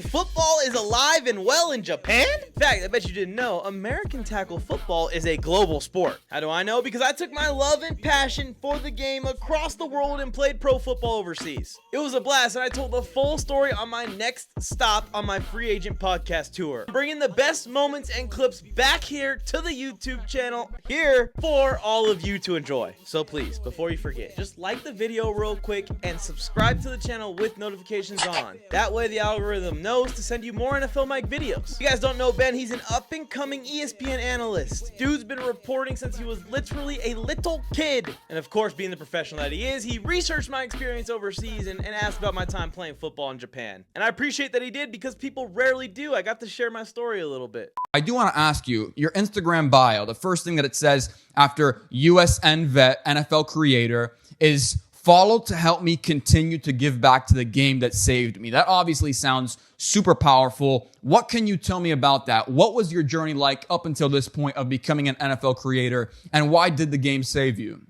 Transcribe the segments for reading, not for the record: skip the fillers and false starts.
Football is alive and well in Japan? In fact, I bet you didn't know, American tackle football is a global sport. How do I know? Because I took my love and passion for the game across the world and played pro football overseas. It was a blast, and I told the full story on my next stop on my free agent podcast tour. I'm bringing the best moments and clips back here to the YouTube channel here for all of you to enjoy. So please, before you forget, just like the video real quick and subscribe to the channel with notifications on. That way the algorithm knows to send you more NFLMike videos. If you guys don't know Ben, he's an up-and-coming ESPN analyst. Dude's been reporting since he was literally a little kid. And of course, being the professional that he is, he researched my experience overseas and asked about my time playing football in Japan. And I appreciate that he did because people rarely do. I got to share my story a little bit. I do want to ask you, your Instagram bio, the first thing that it says after USN vet, NFL creator, is follow to help me continue to give back to the game that saved me. That obviously sounds super powerful. What can you tell me about that? What was your journey like up until this point of becoming an NFL creator, and why did the game save you?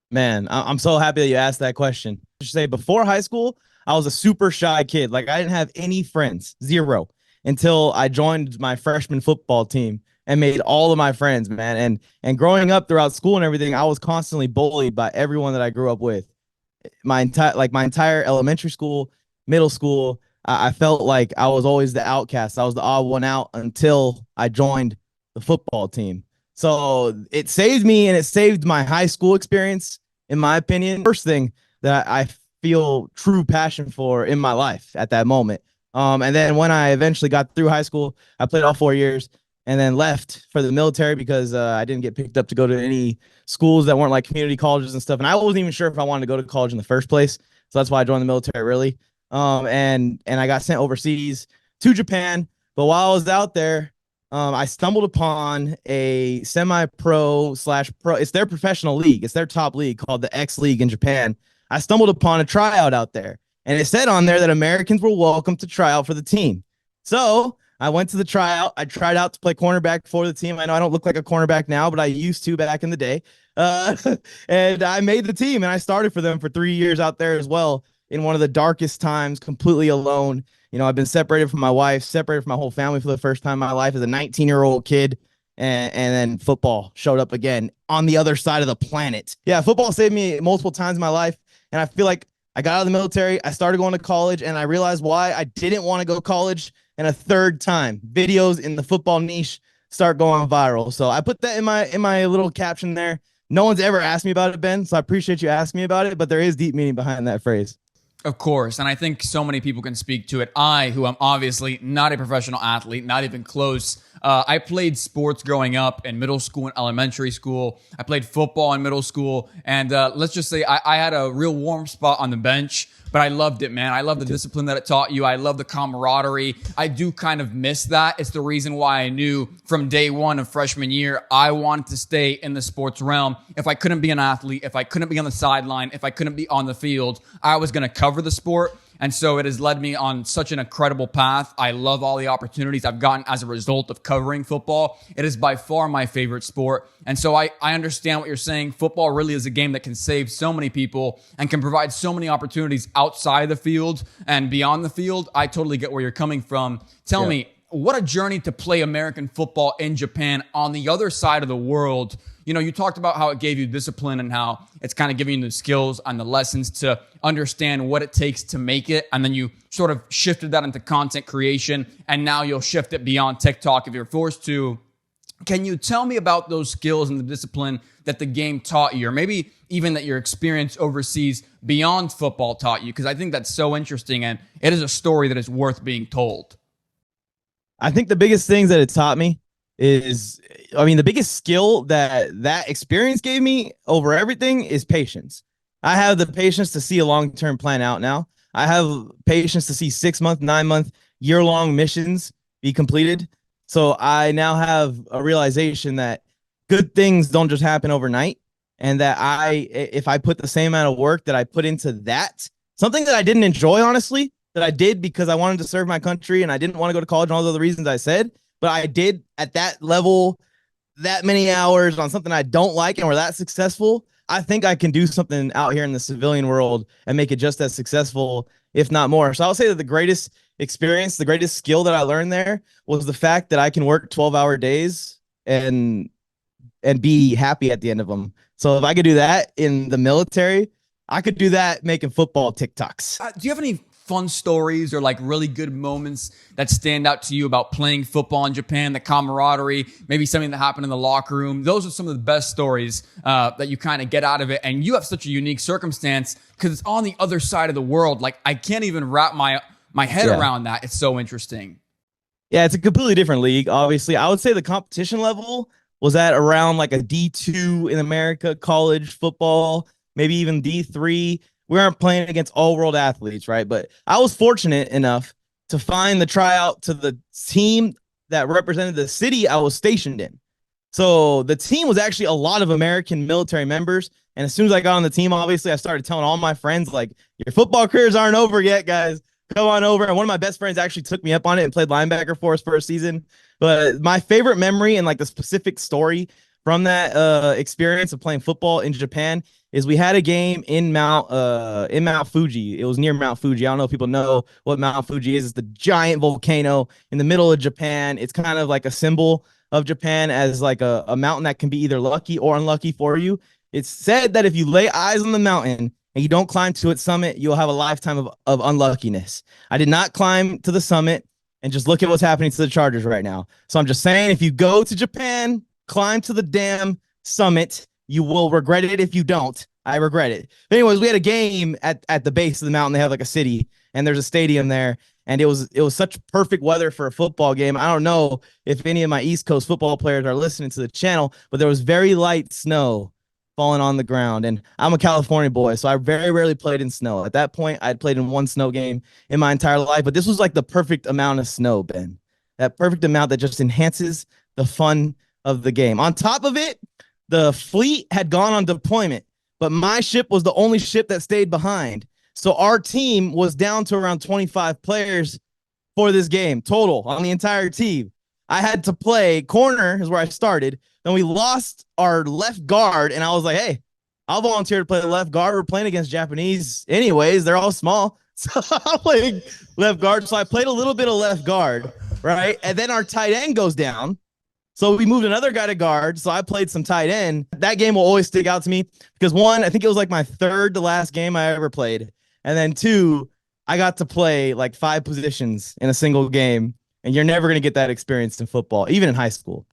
Man, I'm so happy that you asked that question. I should say, before high school, I was a super shy kid. Like, I didn't have any friends, zero, until I joined my freshman football team and made all of my friends, man. And growing up throughout school and everything, I was constantly bullied by everyone that I grew up with. My entire elementary school, middle school, I felt like I was always the outcast. I was the odd one out until I joined the football team. So it saved me, and it saved my high school experience, in my opinion. First thing that I feel true passion for in my life at that moment. And then when I eventually got through high school, I played all 4 years and then left for the military because I didn't get picked up to go to any schools that weren't like community colleges and stuff. And I wasn't even sure if I wanted to go to college in the first place. So that's why I joined the military early. And I got sent overseas to Japan. But while I was out there, I stumbled upon a semi-pro / pro. It's their professional league. It's their top league called the xleague in Japan. I stumbled upon a tryout out there, and it said on there that Americans were welcome to try out for the team. So I went to the tryout. I tried out to play cornerback for the team. I know I don't look like a cornerback now, but I used to back in the day. And I made the team, and I started for them for 3 years out there as well, in one of the darkest times, completely alone. You know, I've been separated from my wife, separated from my whole family for the first time in my life as a 19-year-old kid. And then football showed up again on the other side of the planet. Yeah, football saved me multiple times in my life. And I feel like I got out of the military, I started going to college, and I realized why I didn't want to go to college. And a third time, videos in the football niche start going viral. So I put that in my little caption there. No one's ever asked me about it, Ben, so I appreciate you asking me about it, but there is deep meaning behind that phrase. Of course, and I think so many people can speak to it. I, who am obviously not a professional athlete, not even close, I played sports growing up in middle school and elementary school. I played football in middle school, and let's just say I had a real warm spot on the bench, but I loved it, man. I love the discipline that it taught you. I love the camaraderie. I do kind of miss that. It's the reason why I knew from day one of freshman year, I wanted to stay in the sports realm. If I couldn't be an athlete, if I couldn't be on the sideline, if I couldn't be on the field, I was going to cover the sport. And so it has led me on such an incredible path. I love all the opportunities I've gotten as a result of covering football. It is by far my favorite sport. And so I understand what you're saying. Football really is a game that can save so many people and can provide so many opportunities outside the field and beyond the field. I totally get where you're coming from. Tell me, what a journey to play American football in Japan on the other side of the world. You know, you talked about how it gave you discipline and how it's kind of giving you the skills and the lessons to understand what it takes to make it. And then you sort of shifted that into content creation, and now you'll shift it beyond TikTok if you're forced to. Can you tell me about those skills and the discipline that the game taught you, or maybe even that your experience overseas beyond football taught you? Because I think that's so interesting, and it is a story that is worth being told. I think the biggest things that it taught me is, the biggest skill that experience gave me over everything is patience. I have the patience to see a long-term plan out now. I have patience to see 6-month, 9-month, year-long missions be completed. So I now have a realization that good things don't just happen overnight, and that if I put the same amount of work that I put into that, something that I didn't enjoy, honestly, that I did because I wanted to serve my country and I didn't want to go to college and all the other reasons I said, but I did at that level, that many hours on something I don't like, and we're that successful, I think I can do something out here in the civilian world and make it just as successful, if not more. So I'll say that the greatest experience, the greatest skill that I learned there was the fact that I can work 12-hour days and be happy at the end of them. So if I could do that in the military, I could do that making football TikToks. Do you have any fun stories or like really good moments that stand out to you about playing football in Japan, the camaraderie, maybe something that happened in the locker room? Those are some of the best stories that you kind of get out of it. And you have such a unique circumstance because it's on the other side of the world. Like I can't even wrap my head around that. It's so interesting. Yeah, it's a completely different league. Obviously, I would say the competition level was at around like a D2 in America, college football, maybe even D3. We aren't playing against all world athletes, right? But I was fortunate enough to find the tryout to the team that represented the city I was stationed in. So the team was actually a lot of American military members. And as soon as I got on the team, obviously, I started telling all my friends, like, your football careers aren't over yet, guys. Come on over. And one of my best friends actually took me up on it and played linebacker for us for a season. But my favorite memory and like the specific story from that experience of playing football in Japan is we had a game in Mount Fuji. It was near Mount Fuji. I don't know if people know what Mount Fuji is. It's the giant volcano in the middle of Japan. It's kind of like a symbol of Japan as like a mountain that can be either lucky or unlucky for you. It's said that if you lay eyes on the mountain and you don't climb to its summit, you'll have a lifetime of unluckiness. I did not climb to the summit, and just look at what's happening to the Chargers right now. So I'm just saying, if you go to Japan, climb to the damn summit, you will regret it if you don't. I regret it. But anyways, we had a game at the base of the mountain. They have like a city, and there's a stadium there. And it was such perfect weather for a football game. I don't know if any of my East Coast football players are listening to the channel, but there was very light snow falling on the ground. And I'm a California boy, so I very rarely played in snow. At that point, I'd played in one snow game in my entire life, but this was like the perfect amount of snow, Ben. That perfect amount that just enhances the fun of the game. On top of it, the fleet had gone on deployment, but my ship was the only ship that stayed behind. So our team was down to around 25 players for this game total on the entire team. I had to play corner is where I started. Then we lost our left guard, and I was like, hey, I'll volunteer to play the left guard. We're playing against Japanese anyways. They're all small. So I'm playing left guard. So I played a little bit of left guard, right? And then our tight end goes down. So we moved another guy to guard. So I played some tight end. That game will always stick out to me because, one, I think it was like my third to last game I ever played. And then two, I got to play like 5 positions in a single game. And you're never going to get that experience in football, even in high school.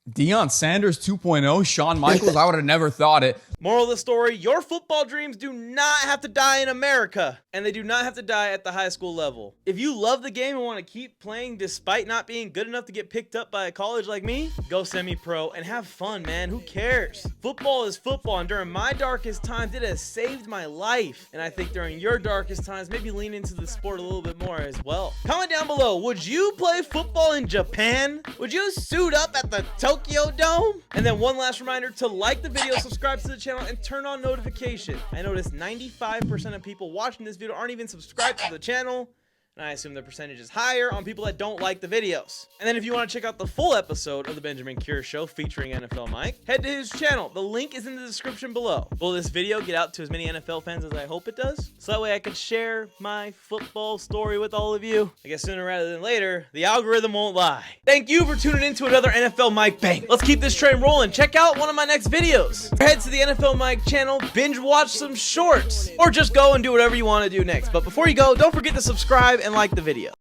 Deion Sanders 2.0, Shawn Michaels, I would have never thought it. Moral of the story, your football dreams do not have to die in America, and they do not have to die at the high school level. If you love the game and want to keep playing despite not being good enough to get picked up by a college like me, go semi-pro and have fun, man. Who cares? Football is football, and during my darkest times, it has saved my life. And I think during your darkest times, maybe lean into the sport a little bit more as well. Comment down below, would you play football in Japan? Would you suit up at the Tokyo Dome? And then one last reminder to like the video, subscribe to the channel, and turn on notification. I noticed 95% of people watching this video aren't even subscribed to the channel, and I assume the percentage is higher on people that don't like the videos. And then if you want to check out the full episode of the Benjamin Cure Show featuring NFL Mike, head to his channel. The link is in the description below. Will this video get out to as many NFL fans as I hope it does? So that way I can share my football story with all of you. I guess sooner rather than later, the algorithm won't lie. Thank you for tuning in to another NFL Mike Bang. Let's keep this train rolling. Check out one of my next videos. Head to the NFL Mike channel, binge watch some shorts, or just go and do whatever you want to do next. But before you go, don't forget to subscribe and like the video.